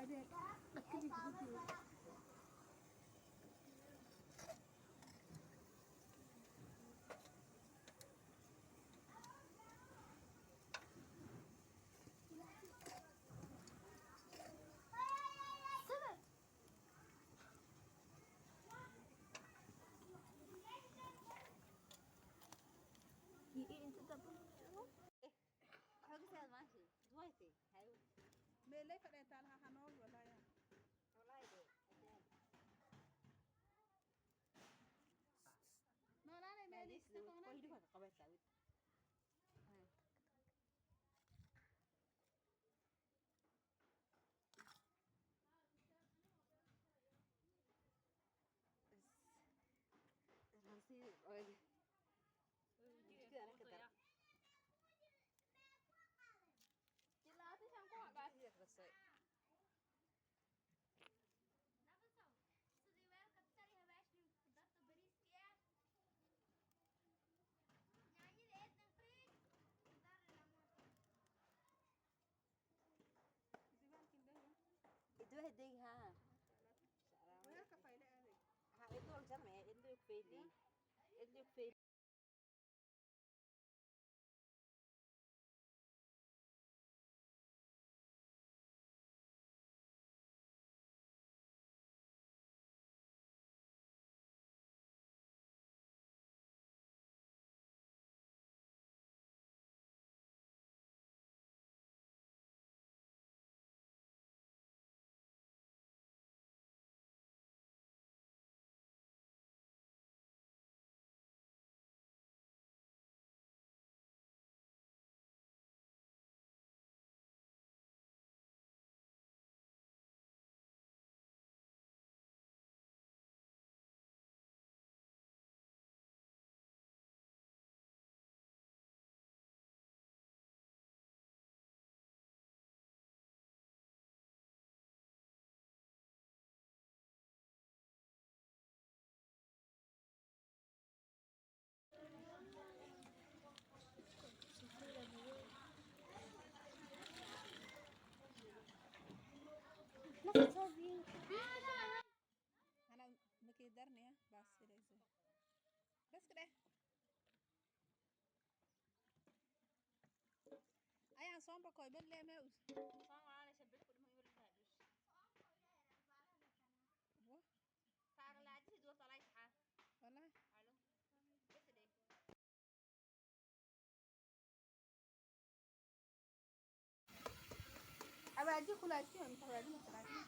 عليك ركبي فيديو انت دبل حوجتها ماشي زويتي هاي ميلي فديت لها حنول ولا يا والله دي ما لا ما ميلي ديس كوي دي قبل سعود هنسي اوي كده انا كده جلاتي شان كو قاعد بس زمان كنده ادوه دي ها ويا كفايله هذه ها ادوه جمع ادوه فيلي ادوه فيلي انا مكيدرني بس لازم بس كده ayaan soo bakoy bal leemeus صار على شبك كل ما يقول هادوش صار لا عادي دور طلعت حا والله الو بس دي abaji kulaasiyay inta waadi ma kulaasiyay